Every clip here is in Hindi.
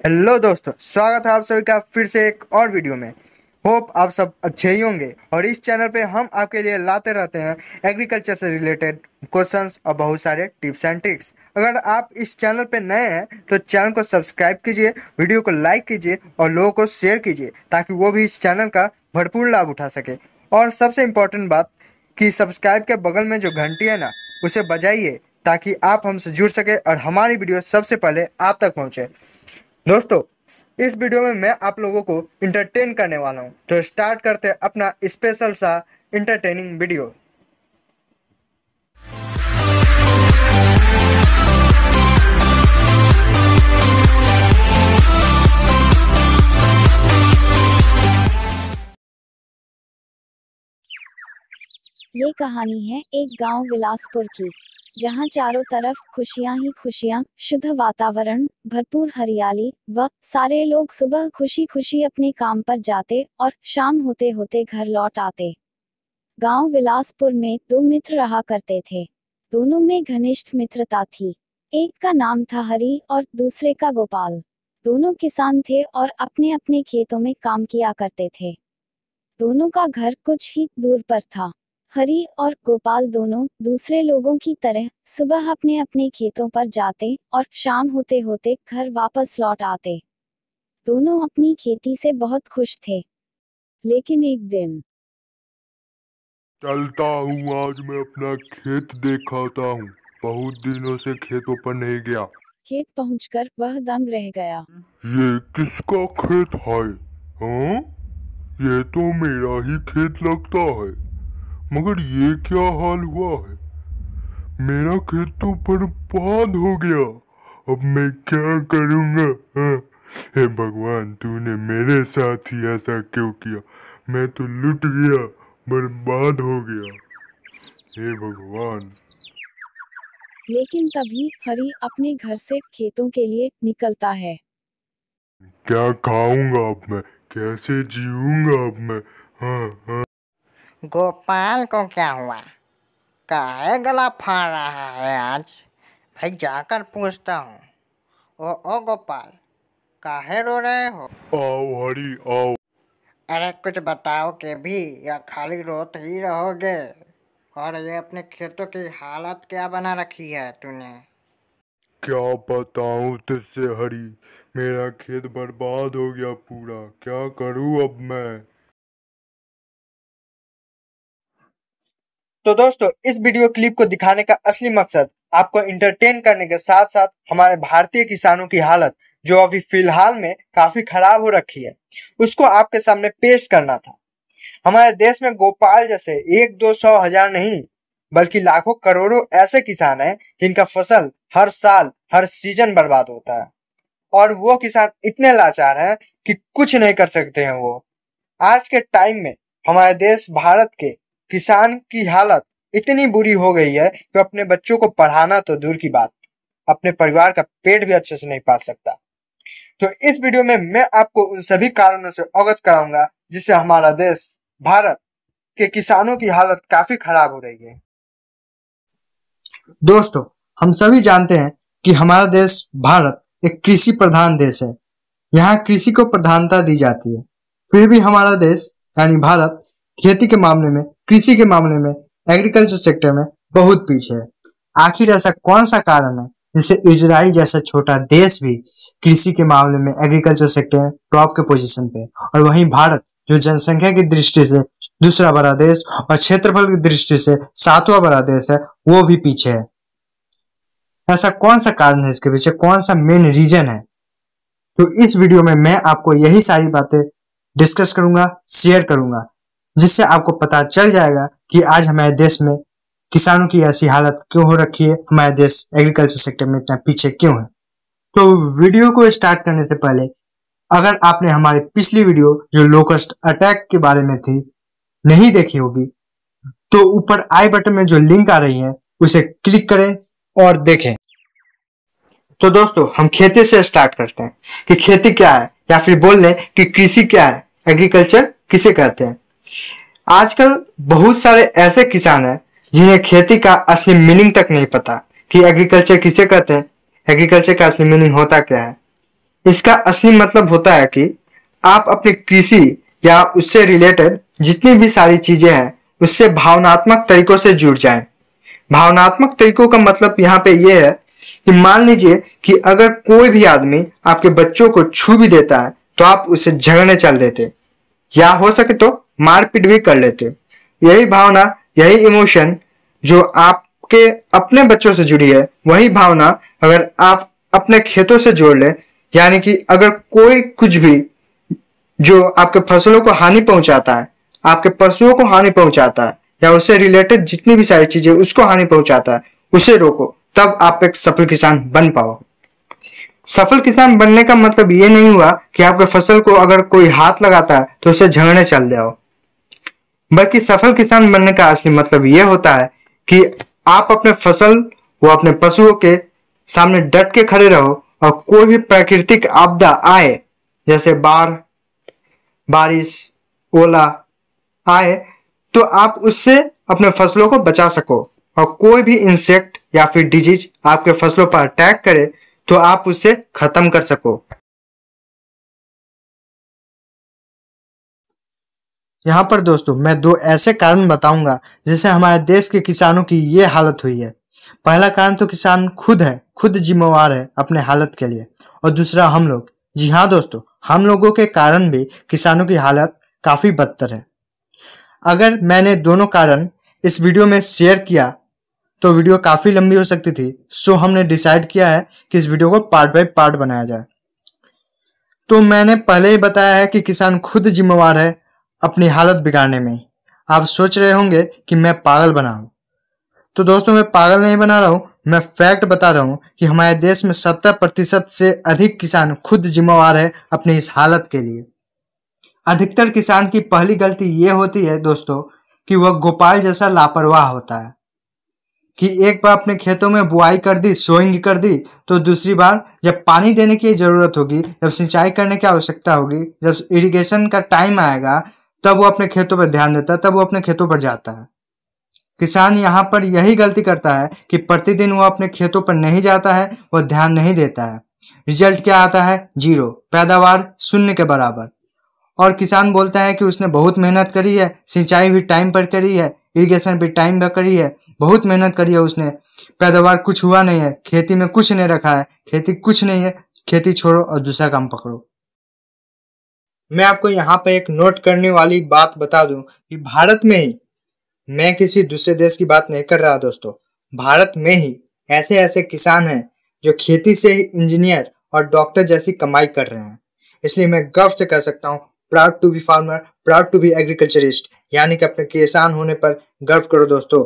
हेलो दोस्तों, स्वागत है आप सभी का फिर से एक और वीडियो में। होप आप सब अच्छे ही होंगे। और इस चैनल पे हम आपके लिए लाते रहते हैं एग्रीकल्चर से रिलेटेड क्वेश्चंस और बहुत सारे टिप्स एंड ट्रिक्स। अगर आप इस चैनल पे नए हैं तो चैनल को सब्सक्राइब कीजिए, वीडियो को लाइक कीजिए और लोगों को शेयर कीजिए ताकि वो भी इस चैनल का भरपूर लाभ उठा सके। और सबसे इम्पोर्टेंट बात कि सब्सक्राइब के बगल में जो घंटी है ना, उसे बजाइए ताकि आप हमसे जुड़ सके और हमारी वीडियो सबसे पहले आप तक पहुँचे। दोस्तों, इस वीडियो में मैं आप लोगों को इंटरटेन करने वाला हूं, तो स्टार्ट करते हैं अपना स्पेशल सा इंटरटेनिंग वीडियो। ये कहानी है एक गांव बिलासपुर की, जहां चारों तरफ खुशियां ही खुशियां, शुद्ध वातावरण, भरपूर हरियाली व सारे लोग सुबह खुशी खुशी अपने काम पर जाते और शाम होते होते घर लौट आते। गांव बिलासपुर में दो मित्र रहा करते थे। दोनों में घनिष्ठ मित्रता थी। एक का नाम था हरि और दूसरे का गोपाल। दोनों किसान थे और अपने अपने खेतों में काम किया करते थे। दोनों का घर कुछ ही दूर पर था। हरि और गोपाल दोनों दूसरे लोगों की तरह सुबह अपने अपने खेतों पर जाते और शाम होते होते घर वापस लौट आते। दोनों अपनी खेती से बहुत खुश थे। लेकिन एक दिन चलता हूँ, आज मैं अपना खेत देखाता हूँ। बहुत दिनों से खेतों पर नहीं गया। खेत पहुंचकर वह दंग रह गया। ये किसका खेत है? हाँ, ये तो मेरा ही खेत लगता है, मगर ये क्या हाल हुआ है? मेरा खेत तो बर्बाद हो गया। अब मैं क्या करूँगा? हाँ? हे भगवान, तूने मेरे साथ ही ऐसा क्यों किया? मैं तो लुट गया, बर्बाद हो गया। हे भगवान। लेकिन तभी हरि अपने घर से खेतों के लिए निकलता है। क्या खाऊंगा अब मैं? कैसे जीऊंगा अब मैं? हाँ। गोपाल को क्या हुआ? काहे गला फाड़ रहा है आज? भाई जाकर पूछता हूँ। ओ गोपाल, काहे रो रहे हो? आओ हरी, आओ। अरे कुछ बताओ के भी, या खाली रोते ही रहोगे? और ये अपने खेतों की हालत क्या बना रखी है तूने? क्या बताऊं तुझसे हरी, मेरा खेत बर्बाद हो गया पूरा। क्या करूं अब मैं? तो दोस्तों, इस वीडियो क्लिप को दिखाने का असली मकसद आपको इंटरटेन करने के साथ साथ हमारे भारतीय किसानों की हालत जो अभी फिलहाल में काफी खराब हो रखी है, उसको आपके सामने पेश करना था। हमारे देश में गोपाल जैसे 1-2-100 हजार नहीं बल्कि लाखों करोड़ों ऐसे किसान हैं जिनका फसल हर साल हर सीजन बर्बाद होता है। और वो किसान इतने लाचार हैं कि कुछ नहीं कर सकते हैं। वो आज के टाइम में हमारे देश भारत के किसान की हालत इतनी बुरी हो गई है कि अपने बच्चों को पढ़ाना तो दूर की बात, अपने परिवार का पेट भी अच्छे से नहीं पाल सकता। तो इस वीडियो में मैं आपको उन सभी कारणों से अवगत कराऊंगा जिससे हमारा देश भारत के किसानों की हालत काफी खराब हो रही है। दोस्तों, हम सभी जानते हैं कि हमारा देश भारत एक कृषि प्रधान देश है। यहाँ कृषि को प्रधानता दी जाती है। फिर भी हमारा देश यानी भारत खेती के मामले में, कृषि के मामले में, एग्रीकल्चर सेक्टर में बहुत पीछे है। आखिर ऐसा कौन सा कारण है जिससे इजराइल जैसा छोटा देश भी कृषि के मामले में, एग्रीकल्चर सेक्टर में टॉप के पोजीशन पे, और वहीं भारत जो जनसंख्या की दृष्टि से दूसरा बड़ा देश और क्षेत्रफल की दृष्टि से 7वां बड़ा देश है, वो भी पीछे है। ऐसा कौन सा कारण है? इसके पीछे कौन सा मेन रीजन है? तो इस वीडियो में मैं आपको यही सारी बातें डिस्कस करूंगा, शेयर करूंगा, जिससे आपको पता चल जाएगा कि आज हमारे देश में किसानों की ऐसी हालत क्यों हो रखी है, हमारे देश एग्रीकल्चर सेक्टर में इतना पीछे क्यों है। तो वीडियो को स्टार्ट करने से पहले अगर आपने हमारी पिछली वीडियो जो लोकस्ट अटैक के बारे में थी नहीं देखी होगी तो ऊपर आई बटन में जो लिंक आ रही है उसे क्लिक करें और देखें। तो दोस्तों, हम खेती से स्टार्ट करते हैं कि खेती क्या है, या फिर बोल लें कि कृषि क्या है, एग्रीकल्चर किसे कहते हैं। आजकल बहुत सारे ऐसे किसान हैं जिन्हें खेती का असली मीनिंग तक नहीं पता कि एग्रीकल्चर किसे कहते हैं, एग्रीकल्चर का असली मीनिंग होता क्या है। इसका असली मतलब होता है कि आप अपनी कृषि या उससे रिलेटेड जितनी भी सारी चीजें हैं उससे भावनात्मक तरीकों से जुड़ जाएं। भावनात्मक तरीकों का मतलब यहाँ पे ये है कि मान लीजिए कि अगर कोई भी आदमी आपके बच्चों को छू भी देता है तो आप उसे झगड़ने चल देते या हो सके तो मारपीट भी कर लेते। यही भावना, यही इमोशन जो आपके अपने बच्चों से जुड़ी है, वही भावना अगर आप अपने खेतों से जोड़ ले, यानी कि अगर कोई कुछ भी जो आपके फसलों को हानि पहुंचाता है, आपके पशुओं को हानि पहुंचाता है या उससे रिलेटेड जितनी भी सारी चीजें उसको हानि पहुंचाता है, उसे रोको, तब आप एक सफल किसान बन पाओ। सफल किसान बनने का मतलब ये नहीं हुआ कि आपके फसल को अगर कोई हाथ लगाता है तो उसे झगड़ने चल जाओ, बल्कि सफल किसान बनने का असली मतलब ये होता है कि आप अपने फसल व अपने पशुओं के सामने डट के खड़े रहो और कोई भी प्राकृतिक आपदा आए, जैसे बाढ़, बारिश, ओला आए, तो आप उससे अपने फसलों को बचा सको। और कोई भी इंसेक्ट या फिर डिजीज आपके फसलों पर अटैक करे तो आप उसे खत्म कर सको। यहाँ पर दोस्तों मैं दो ऐसे कारण बताऊंगा जिससे हमारे देश के किसानों की ये हालत हुई है। पहला कारण तो किसान खुद है, खुद जिम्मेवार है अपने हालत के लिए, और दूसरा हम लोग। जी हाँ दोस्तों, हम लोगों के कारण भी किसानों की हालत काफी बदतर है। अगर मैंने दोनों कारण इस वीडियो में शेयर किया तो वीडियो काफी लंबी हो सकती थी, सो हमने डिसाइड किया है कि इस वीडियो को पार्ट बाय पार्ट बनाया जाए। तो मैंने पहले ही बताया है कि किसान खुद जिम्मेवार है अपनी हालत बिगाड़ने में। आप सोच रहे होंगे कि मैं पागल बना हूं, तो दोस्तों मैं पागल नहीं बना रहा हूं, मैं फैक्ट बता रहा हूं कि हमारे देश में 70% से अधिक किसान खुद जिम्मेवार है अपनी इस हालत के लिए। अधिकतर किसान की पहली गलती ये होती है दोस्तों कि वह गोपाल जैसा लापरवाह होता है कि एक बार अपने खेतों में बुआई कर दी, सोइंग कर दी, तो दूसरी बार जब पानी देने की जरूरत होगी, जब सिंचाई करने की आवश्यकता होगी, जब इरिगेशन का टाइम आएगा, तब वो अपने खेतों पर ध्यान देता है, तब वो अपने खेतों पर जाता है। किसान यहाँ पर यही गलती करता है कि प्रतिदिन वो अपने खेतों पर नहीं जाता है, वह ध्यान नहीं देता है। रिजल्ट क्या आता है? 0, पैदावार 0 के बराबर। और किसान बोलता है कि उसने बहुत मेहनत करी है, सिंचाई भी टाइम पर करी है, इरिगेशन भी टाइम पर करी है, बहुत मेहनत करी है उसने, पैदावार कुछ हुआ नहीं है, खेती में कुछ नहीं रखा है, खेती कुछ नहीं है, खेती छोड़ो और दूसरा काम पकड़ो। मैं आपको यहाँ पे एक नोट करने वाली बात बता दूं कि भारत में ही, मैं किसी दूसरे देश की बात नहीं कर रहा दोस्तों, भारत में ही ऐसे ऐसे किसान हैं जो खेती से ही इंजीनियर और डॉक्टर जैसी कमाई कर रहे हैं। इसलिए मैं गर्व से कह सकता हूँ, proud to be farmer, proud to be agriculturist, यानी कि अपने किसान होने पर गर्व करो दोस्तों।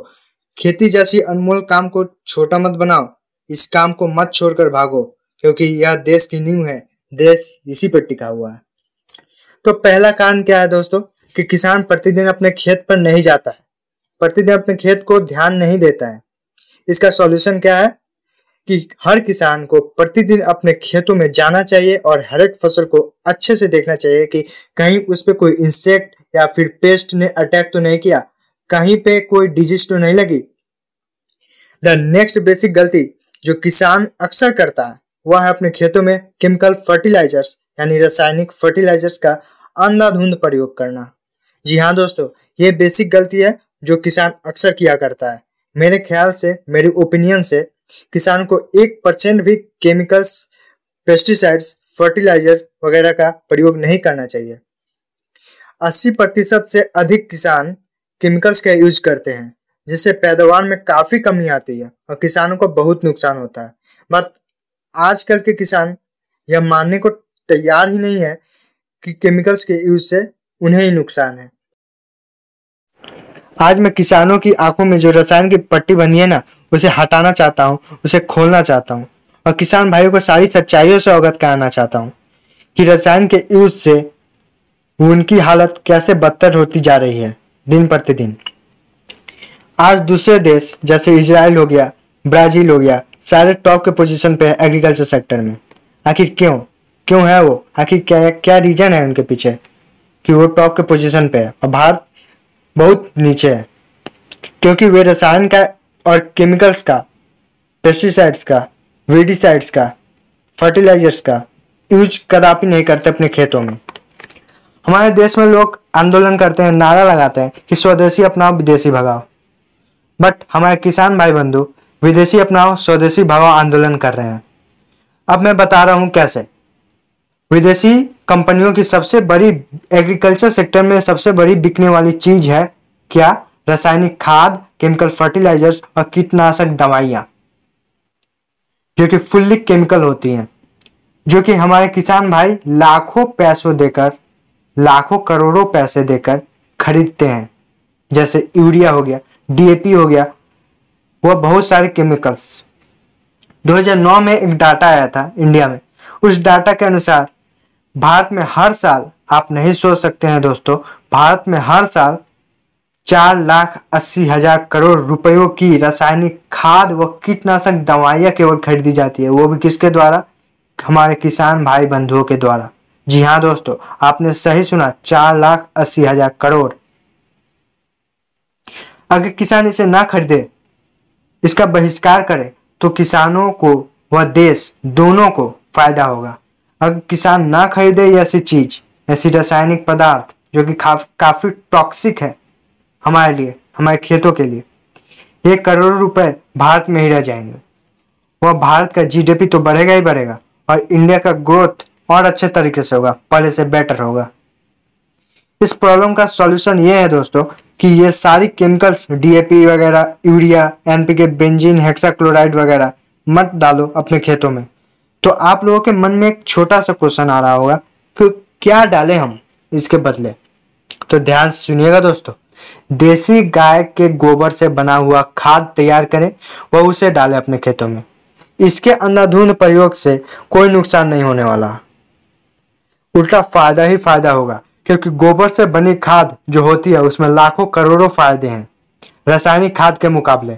खेती जैसी अनमोल काम को छोटा मत बनाओ, इस काम को मत छोड़कर भागो, क्योंकि यह देश की नींव है, देश इसी पर टिका हुआ है। तो पहला कारण क्या है दोस्तों कि किसान प्रतिदिन अपने खेत पर नहीं जाता है, प्रतिदिन अपने खेत को ध्यान नहीं देता है। इसका सॉल्यूशन क्या है कि हर किसान को प्रतिदिन अपने खेतों में जाना चाहिए और हर एक फसल को अच्छे से देखना चाहिए कि कहीं उस पर कोई इंसेक्ट या फिर पेस्ट ने अटैक तो नहीं किया, कहीं पे कोई डिजीज तो नहीं लगी। द नेक्स्ट बेसिक गलती जो किसान अक्सर करता है वह है अपने खेतों में केमिकल फर्टिलाइजर्स यानी रासायनिक फर्टिलाइजर्स का अंधाधुंध प्रयोग करना। जी हाँ दोस्तों, ये बेसिक गलती है जो किसान अक्सर किया करता है। मेरे ख्याल से, मेरी ओपिनियन से, किसान को 1% भी केमिकल्स, पेस्टिसाइड्स, फर्टिलाइजर वगैरह का प्रयोग नहीं करना चाहिए। 80% से अधिक किसान केमिकल्स का यूज करते हैं, जिससे पैदावार में काफी कमी आती है और किसानों को बहुत नुकसान होता है। बट आजकल के किसान यह मानने को तैयार ही नहीं है कि केमिकल्स के यूज से उन्हें ही नुकसान है। आज मैं किसानों की आंखों में जो रसायन की पट्टी बनी है ना, उसे हटाना चाहता हूँ, उसे खोलना चाहता हूँ और किसान भाइयों को सारी सच्चाइयों से अवगत कराना चाहता हूँ कि रसायन के यूज से उनकी हालत कैसे बदतर होती जा रही है दिन प्रतिदिन। आज दूसरे देश जैसे इजराइल हो गया, ब्राजील हो गया, सारे टॉप के पोजीशन पे है एग्रीकल्चर सेक्टर में। आखिर क्यों है वो? आखिर क्या रीजन है उनके पीछे कि वो टॉप के पोजीशन पे है और भारत बहुत नीचे है? क्योंकि वे रसायन का और केमिकल्स का, पेस्टिसाइड्स का, वीडिसाइड्स का, फर्टिलाइजर्स का यूज कदापि नहीं करते अपने खेतों में। हमारे देश में लोग आंदोलन करते हैं, नारा लगाते हैं कि स्वदेशी अपनाओ विदेशी भगाओ, बट हमारे किसान भाई बंधु विदेशी अपनाओ स्वदेशी भगाओ आंदोलन कर रहे हैं। अब मैं बता रहा हूं कैसे। विदेशी कंपनियों की सबसे बड़ी एग्रीकल्चर सेक्टर में सबसे बड़ी बिकने वाली चीज है क्या? रासायनिक खाद, केमिकल फर्टिलाइजर्स और कीटनाशक दवाइयां, जो कि फुल्ली केमिकल होती हैं, जो कि हमारे किसान भाई लाखों पैसों देकर, लाखों करोड़ों पैसे देकर खरीदते हैं। जैसे यूरिया हो गया, डीएपी हो गया, वह बहुत सारे केमिकल्स। 2009 में एक डाटा आया था इंडिया में। उस डाटा के अनुसार भारत में हर साल, आप नहीं सोच सकते हैं दोस्तों, भारत में हर साल 4,80,000 करोड़ रुपयों की रासायनिक खाद व कीटनाशक दवाइयां केवल खरीदी जाती है। वो भी किसके द्वारा? हमारे किसान भाई बंधुओं के द्वारा। जी हाँ दोस्तों, आपने सही सुना, 4,80,000 करोड़। अगर किसान इसे ना खरीदे, इसका बहिष्कार करे, तो किसानों को व देश दोनों को फायदा होगा। अगर किसान ना खरीदे ऐसी चीज, ऐसी रासायनिक पदार्थ जो कि काफी टॉक्सिक है हमारे लिए, हमारे खेतों के लिए, ये करोड़ों रुपए भारत में ही रह जाएंगे। वह भारत का जीडीपी तो बढ़ेगा ही बढ़ेगा और इंडिया का ग्रोथ और अच्छे तरीके से होगा, पहले से बेटर होगा। इस प्रॉब्लम का सॉल्यूशन ये है दोस्तों कि ये सारी केमिकल्स, डीएपी वगैरह, यूरिया, एनपीके, बेंजीन, हेक्साक्लोराइड वगैरह मत डालो अपने खेतों में। तो आप लोगों के मन में एक छोटा सा क्वेश्चन आ रहा होगा कि क्या डालें हम इसके बदले। तो ध्यान से सुनिएगा दोस्तों, देसी गाय के गोबर से बना हुआ खाद तैयार करें व उसे डालें अपने खेतों में। इसके अंधाधुंध प्रयोग से कोई नुकसान नहीं होने वाला, उल्टा फायदा ही फायदा होगा, क्योंकि गोबर से बनी खाद जो होती है उसमें लाखों करोड़ों फायदे हैं रासायनिक खाद के मुकाबले।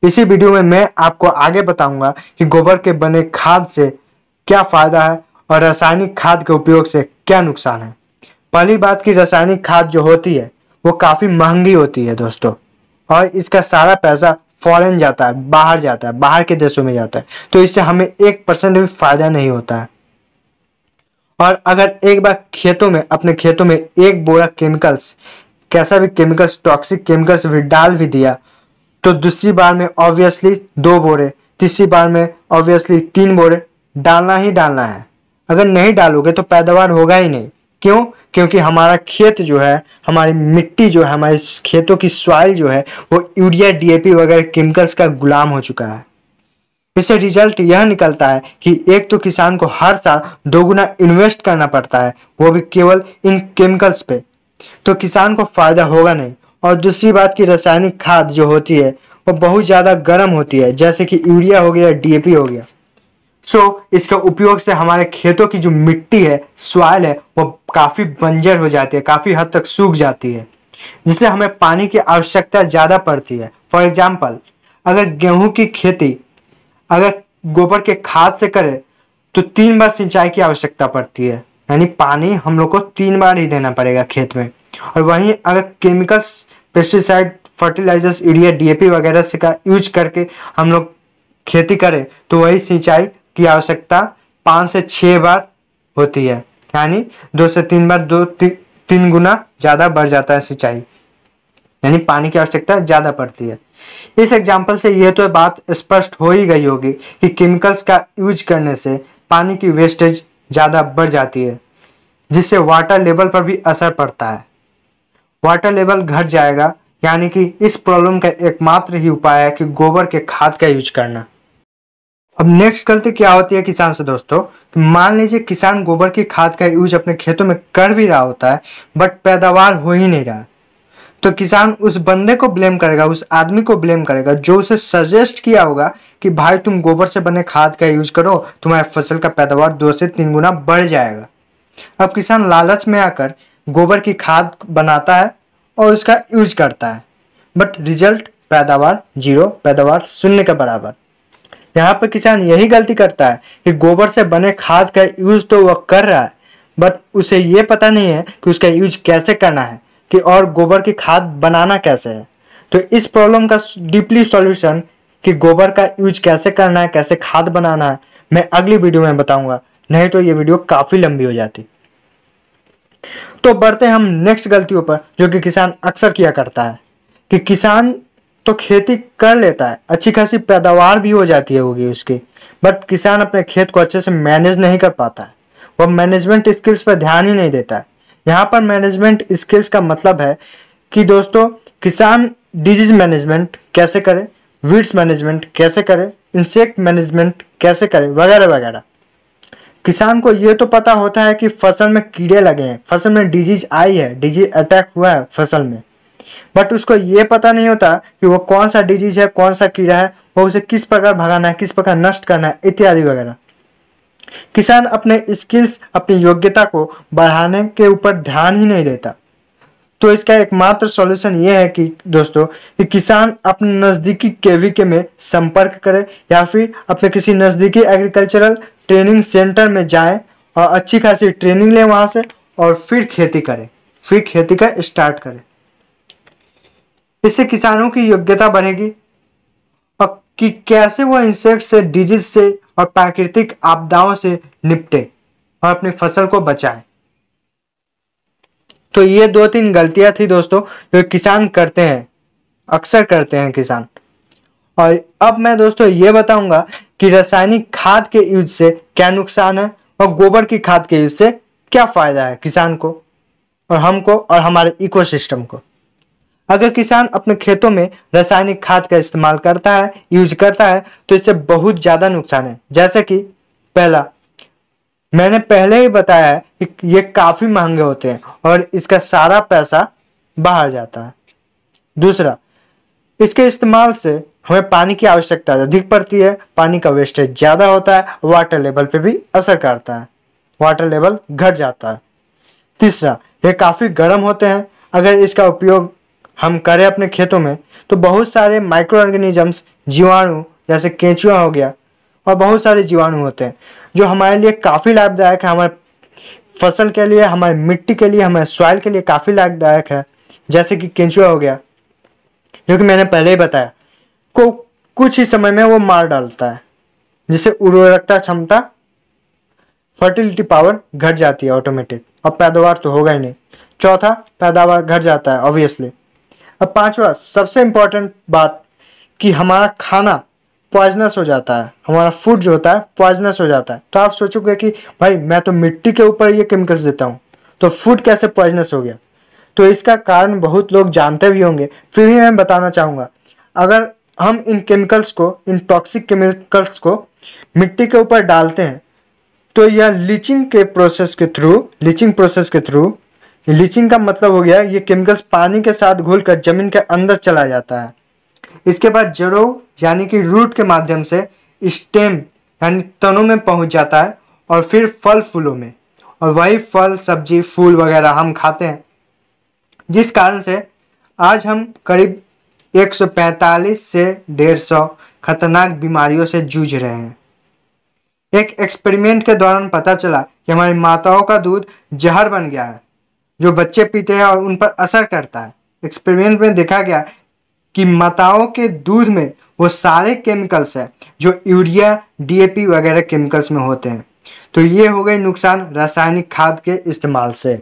इसी वीडियो में मैं आपको आगे बताऊंगा कि गोबर के बने खाद से क्या फायदा है और रासायनिक खाद के उपयोग से क्या नुकसान है। पहली बात की रासायनिक खाद जो होती है वो काफी महंगी होती है दोस्तों, और इसका सारा पैसा फॉरेन जाता है, बाहर जाता है, बाहर के देशों में जाता है। तो इससे हमें 1% भी फायदा नहीं होता है। और अगर एक बार खेतों में, अपने खेतों में एक बोरा केमिकल्स, कैसा भी केमिकल्स, टॉक्सिक केमिकल्स भी डाल भी दिया, तो दूसरी बार में ऑब्वियसली 2 बोरे, तीसरी बार में ऑब्वियसली 3 बोरे डालना ही डालना है। अगर नहीं डालोगे तो पैदावार होगा ही नहीं। क्यों? क्योंकि हमारा खेत जो है, हमारी मिट्टी जो है, हमारे खेतों की सॉइल जो है, वो यूरिया, डीएपी वगैरह केमिकल्स का गुलाम हो चुका है। इससे रिजल्ट यह निकलता है कि एक तो किसान को हर साल 2 गुना इन्वेस्ट करना पड़ता है, वो भी केवल इन केमिकल्स पे, तो किसान को फायदा होगा नहीं। और दूसरी बात की रासायनिक खाद जो होती है वो बहुत ज़्यादा गर्म होती है, जैसे कि यूरिया हो गया, डीएपी हो गया। इसके उपयोग से हमारे खेतों की जो मिट्टी है, सॉइल है, वो काफ़ी बंजर हो जाती है, काफ़ी हद तक सूख जाती है, जिसलिए हमें पानी की आवश्यकता ज़्यादा पड़ती है। फॉर एग्जाम्पल, अगर गेहूं की खेती अगर गोबर के खाद से करें तो 3 बार सिंचाई की आवश्यकता पड़ती है, यानी पानी हम लोग को 3 बार ही देना पड़ेगा खेत में। और वहीं अगर chemicals, pesticide, fertilisers, urea, DAP वगैरह से का यूज करके हम लोग खेती करें तो वही सिंचाई की आवश्यकता 5 से 6 बार होती है, यानी 2 से 3 बार, 3 गुना ज़्यादा बढ़ जाता है सिंचाई, यानी पानी की आवश्यकता ज़्यादा पड़ती है। इस एग्जाम्पल से यह तो बात स्पष्ट हो ही गई होगी कि केमिकल्स का यूज करने से पानी की वेस्टेज ज़्यादा बढ़ जाती है, जिससे वाटर लेवल पर भी असर पड़ता है। वाटर लेवल घट जाएगा, यानी कि इस प्रॉब्लम का एकमात्र ही उपाय है कि गोबर के खाद का यूज करना। अब नेक्स्ट गलती क्या होती है किसान से दोस्तों, मान लीजिए किसान गोबर की खाद का यूज अपने खेतों में कर भी रहा होता है, बट पैदावार हो ही नहीं रहा, तो किसान उस बंदे को ब्लेम करेगा, उस आदमी को ब्लेम करेगा जो उसे सजेस्ट किया होगा कि भाई तुम गोबर से बने खाद का यूज करो, तुम्हारे फसल का पैदावार 2 से 3 गुना बढ़ जाएगा। अब किसान लालच में आकर गोबर की खाद बनाता है और उसका यूज करता है, बट रिजल्ट पैदावार 0, पैदावार 0 के बराबर। यहाँ पर किसान यही गलती करता है कि गोबर से बने खाद का यूज तो वह कर रहा है, बट उसे ये पता नहीं है कि उसका यूज कैसे करना है, कि और गोबर की खाद बनाना कैसे है। तो इस प्रॉब्लम का डीपली सॉल्यूशन कि गोबर का यूज कैसे करना है, कैसे खाद बनाना है, मैं अगली वीडियो में बताऊंगा। नहीं तो ये वीडियो काफ़ी लंबी हो जाती। तो बढ़ते हैं हम नेक्स्ट गलतियों पर जो कि किसान अक्सर किया करता है कि किसान तो खेती कर लेता है, अच्छी खासी पैदावार भी हो जाती है होगी उसकी, बट किसान अपने खेत को अच्छे से मैनेज नहीं कर पाता है। वह मैनेजमेंट स्किल्स पर ध्यान ही नहीं देता है। यहाँ पर मैनेजमेंट स्किल्स का मतलब है कि दोस्तों किसान डिजीज मैनेजमेंट कैसे करे, वीड्स मैनेजमेंट कैसे करे, इंसेक्ट मैनेजमेंट कैसे करे, वगैरह वगैरह। किसान को ये तो पता होता है कि फसल में कीड़े लगे हैं, फसल में डिजीज आई है, डिजीज अटैक हुआ है फसल में, बट उसको ये पता नहीं होता कि वो कौन सा डिजीज है, कौन सा कीड़ा है, वो उसे किस प्रकार भगाना है, किस प्रकार नष्ट करना है, इत्यादि वगैरह। किसान अपने स्किल्स, अपनी योग्यता को बढ़ाने के ऊपर ध्यान ही नहीं देता। तो इसका एकमात्र सॉल्यूशन ये है कि दोस्तों कि किसान अपने नज़दीकी केवीके में संपर्क करे या फिर अपने किसी नज़दीकी एग्रीकल्चरल ट्रेनिंग सेंटर में जाए और अच्छी खासी ट्रेनिंग ले वहाँ से और फिर खेती करे, फिर खेती का स्टार्ट करे। इससे किसानों की योग्यता बढ़ेगी और कि कैसे वो इंसेक्ट से, डिजीज से और प्राकृतिक आपदाओं से निपटे और अपनी फसल को बचाए। तो ये 2-3 गलतियां थी दोस्तों जो किसान करते हैं, अक्सर करते हैं किसान। और अब मैं दोस्तों ये बताऊंगा कि रासायनिक खाद के यूज से क्या नुकसान है और गोबर की खाद के यूज से क्या फायदा है किसान को और हमको और हमारे इकोसिस्टम को। अगर किसान अपने खेतों में रासायनिक खाद का इस्तेमाल करता है, यूज करता है, तो इससे बहुत ज़्यादा नुकसान है। जैसे कि पहला, मैंने पहले ही बताया है कि ये काफ़ी महंगे होते हैं और इसका सारा पैसा बाहर जाता है। दूसरा, इसके इस्तेमाल से हमें पानी की आवश्यकता अधिक पड़ती है, पानी का वेस्टेज ज़्यादा होता है, वाटर लेवल पे भी असर करता है, वाटर लेवल घट जाता है। तीसरा, ये काफ़ी गर्म होते हैं। अगर इसका उपयोग हम करें अपने खेतों में तो बहुत सारे माइक्रो ऑर्गेनिजम्स, जीवाणु जैसे केंचुआ हो गया और बहुत सारे जीवाणु होते हैं जो हमारे लिए काफ़ी लाभदायक है, हमारे फसल के लिए, हमारी मिट्टी के लिए, हमारे सॉइल के लिए काफ़ी लाभदायक है। जैसे कि केंचुआ हो गया जो कि मैंने पहले ही बताया, को कुछ ही समय में वो मार डालता है, जिससे उर्वरकता क्षमता, फर्टिलिटी पावर घट जाती है ऑटोमेटिक और पैदावार तो होगा ही नहीं। चौथा, पैदावार घट जाता है ऑब्वियसली। अब पांचवा, सबसे इम्पोर्टेंट बात कि हमारा खाना पॉइजनस हो जाता है, हमारा फूड जो होता है पॉइजनस हो जाता है। तो आप सोचोगे कि भाई मैं तो मिट्टी के ऊपर ये केमिकल्स देता हूँ तो फूड कैसे पॉइजनस हो गया। तो इसका कारण बहुत लोग जानते भी होंगे, फिर भी मैं बताना चाहूँगा। अगर हम इन केमिकल्स को, इन टॉक्सिक केमिकल्स को मिट्टी के ऊपर डालते हैं तो यह लीचिंग प्रोसेस के थ्रू, लीचिंग का मतलब हो गया ये केमिकल्स पानी के साथ घुलकर जमीन के अंदर चला जाता है। इसके बाद जड़ों यानी कि रूट के माध्यम से स्टेम यानी तनों में पहुंच जाता है और फिर फल फूलों में, और वही फल, सब्जी, फूल वगैरह हम खाते हैं, जिस कारण से आज हम करीब 145 से 150 खतरनाक बीमारियों से जूझ रहे हैं। एक एक्सपेरिमेंट के दौरान पता चला कि हमारी माताओं का दूध जहर बन गया है जो बच्चे पीते हैं और उन पर असर करता है। एक्सपेरिमेंट में देखा गया कि माताओं के दूध में वो सारे केमिकल्स हैं जो यूरिया, डीएपी वगैरह केमिकल्स में होते हैं। तो ये हो गई नुकसान रासायनिक खाद के इस्तेमाल से।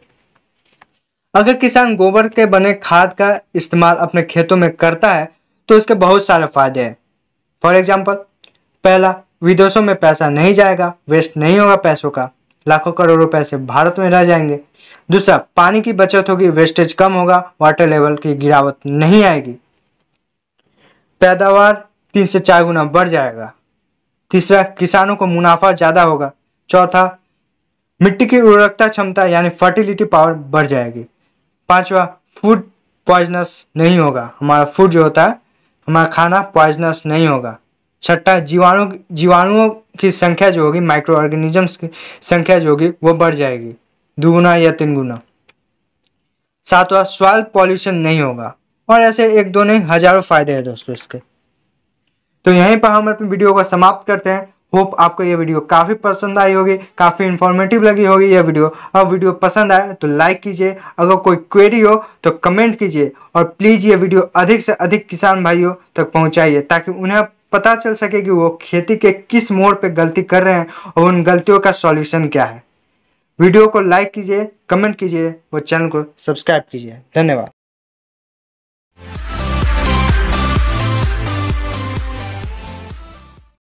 अगर किसान गोबर के बने खाद का इस्तेमाल अपने खेतों में करता है तो इसके बहुत सारे फायदे हैं। फॉर एग्जाम्पल, पहला, विदेशों में पैसा नहीं जाएगा, वेस्ट नहीं होगा पैसों का, लाखों करोड़ों पैसे भारत में रह जाएंगे। दूसरा, पानी की बचत होगी, वेस्टेज कम होगा, वाटर लेवल की गिरावट नहीं आएगी, पैदावार 3 से 4 गुना बढ़ जाएगा। तीसरा, किसानों को मुनाफा ज़्यादा होगा। चौथा, मिट्टी की उर्वरकता क्षमता यानी फर्टिलिटी पावर बढ़ जाएगी। पांचवा, फूड पॉइजनस नहीं होगा, हमारा फूड जो होता है, हमारा खाना पॉइजनस नहीं होगा। छठा, जीवाणुओं की संख्या जो होगी, माइक्रो ऑर्गेनिजम्स की संख्या जो होगी वो बढ़ जाएगी 2 गुना या 3 गुना। सातवां, सॉइल पॉल्यूशन नहीं होगा। और ऐसे 1-2 नहीं, हजारों फायदे हैं दोस्तों इसके। तो यहीं पर हम अपनी वीडियो को समाप्त करते हैं। होप आपको ये वीडियो काफ़ी पसंद आई होगी, काफ़ी इन्फॉर्मेटिव लगी होगी ये वीडियो। अब वीडियो पसंद आए तो लाइक कीजिए, अगर कोई क्वेरी हो तो कमेंट कीजिए और प्लीज़ ये वीडियो अधिक से अधिक किसान भाइयों तक पहुंचाइए ताकि उन्हें पता चल सके कि वो खेती के किस मोड़ पे गलती कर रहे हैं और उन गलतियों का सॉल्यूशन क्या है। वीडियो को लाइक कीजिए, कमेंट कीजिए और चैनल को सब्सक्राइब कीजिए। धन्यवाद।